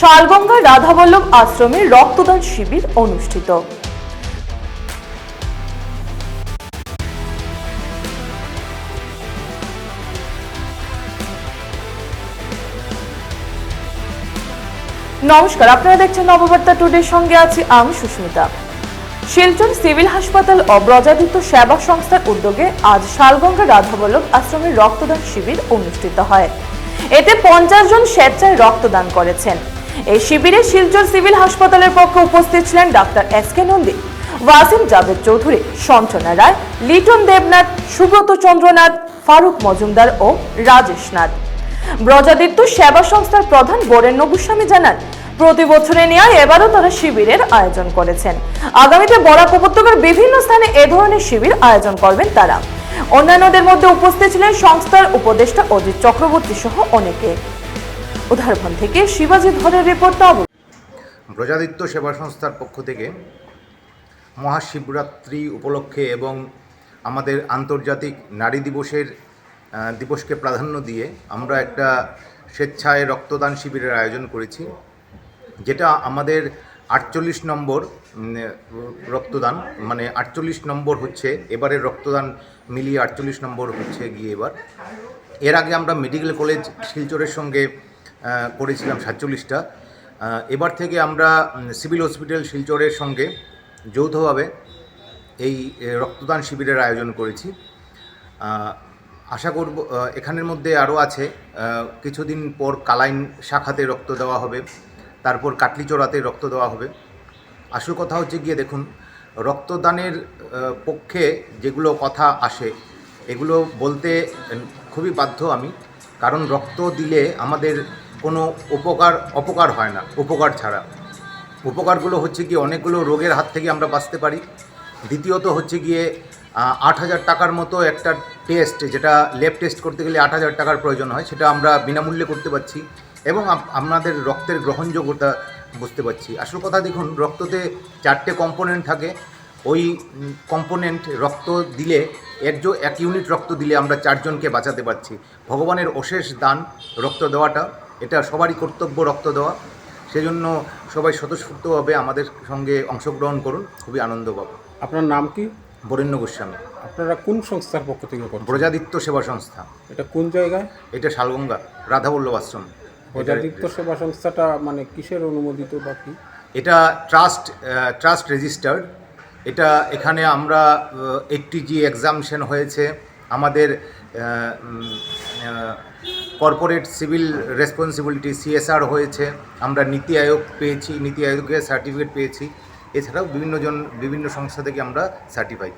শালগঙ্গা রাধাবল্লভ আশ্রমে রক্তদান শিবির অনুষ্ঠিত। নমস্কার, আপনারা দেখছেন নববার্তা টুডের সঙ্গে আছি আমি সুস্মিতা। শিলচর সিভিল হাসপাতাল ও ব্রজাদিত্য সেবা সংস্থার উদ্যোগে আজ শালগঙ্গা রাধাবল্লভ আশ্রমে রক্তদান শিবির অনুষ্ঠিত হয়। এতে 50 জন স্বেচ্ছায় রক্তদান করেছেন। এই শিবিরে শিলচর সিভিল হাসপাতালের পক্ষে উপস্থিত ছিলেন ডাক্তার এস.কে. নন্দী, ওয়াসিম জাভেদ চৌধুরী, সঞ্চনা রায়, লিটন দেবনাথ, সুব্রত চন্দ্রনাথ, ফারুক মজুমদার ও রাজেশ নাথ। ব্রজাদিত্য সেবা সংস্থার প্রধান বরেণ্য গোস্বামী জানান, প্রতি বছরে ন্যায় এবারও তারা শিবিরের আয়োজন করেছেন। আগামীতে বরাক উপত্যকার বিভিন্ন স্থানে এ ধরনের শিবির আয়োজন করবেন তারা। অন্যান্যদের মধ্যে উপস্থিত ছিলেন সংস্থার উপদেষ্টা অজিত চক্রবর্তী সহ অনেকে। উদাহরণ থেকে শিবাজি ধরের রিপোর্ট। ব্রজাদিত্য সেবা সংস্থার পক্ষ থেকে মহাশিবরাত্রি উপলক্ষে এবং আমাদের আন্তর্জাতিক নারী দিবসকে প্রাধান্য দিয়ে আমরা একটা স্বেচ্ছায় রক্তদান শিবিরের আয়োজন করেছি, যেটা আমাদের 48 নম্বর রক্তদান, মানে 48 নম্বর হচ্ছে এবারের রক্তদান মিলিয়ে 48 নম্বর হচ্ছে গিয়ে এবার। এর আগে আমরা মেডিকেল কলেজ শিলচরের সঙ্গে করেছিলাম 47টা। এবার থেকে আমরা সিভিল হসপিটাল শিলচরের সঙ্গে যৌথভাবে এই রক্তদান শিবিরের আয়োজন করেছি। আশা করব এখানের মধ্যে আরও আছে, কিছুদিন পর কালাইন শাখাতে রক্ত দেওয়া হবে, তারপর কাটলিচড়াতে রক্ত দেওয়া হবে। আসল কথা হচ্ছে গিয়ে দেখুন, রক্তদানের পক্ষে যেগুলো কথা আসে এগুলো বলতে খুবই বাধ্য আমি, কারণ রক্ত দিলে আমাদের কোনো অপকার হয় না উপকার ছাড়া। উপকারগুলো হচ্ছে গিয়ে অনেকগুলো রোগের হাত থেকে আমরা বাঁচতে পারি। দ্বিতীয়ত হচ্ছে গিয়ে 8,000 টাকার মতো একটা টেস্ট, যেটা ল্যাব টেস্ট করতে গেলে 8,000 টাকার প্রয়োজন হয়, সেটা আমরা বিনামূল্যে করতে পারছি এবং আপনাদের রক্তের গ্রহণযোগ্যতা বুঝতে পারছি। আসল কথা দেখুন, রক্ততে 4টে কম্পোনেন্ট থাকে। ওই কম্পোনেন্ট রক্ত দিলে 1 ইউনিট রক্ত দিলে আমরা 4 জনকে বাঁচাতে পারছি। ভগবানের অশেষ দান রক্ত দেওয়াটা, এটা সবারই কর্তব্য রক্ত দেওয়া। সেজন্য সবাই স্বতঃস্ফূর্তভাবে আমাদের সঙ্গে অংশগ্রহণ করুন, খুবই আনন্দ পাবো। আপনার নাম কি? বরেণ্য গোস্বামী। আপনারা কোন সংস্থার পক্ষ থেকে করছেন? ব্রজাদিত্য সেবা সংস্থা। এটা কোন জায়গায়? এটা শালগঙ্গা রাধাবল্লভ আশ্রম। ব্রজাদিত্য সেবা সংস্থাটা মানে কিসের অনুমোদিত বা কি? এটা ট্রাস্ট রেজিস্টার্ড। এটা এখানে আমরা ATG এক্সামিনেশন হয়েছে, আমাদের কর্পোরেট সিভিল রেসপন্সিবিলিটি CSR হয়েছে, আমরা নীতি আয়োগ পেয়েছি, নীতি আয়োগের সার্টিফিকেট পেয়েছি। এছাড়াও বিভিন্ন সংস্থা থেকে আমরা সার্টিফাই।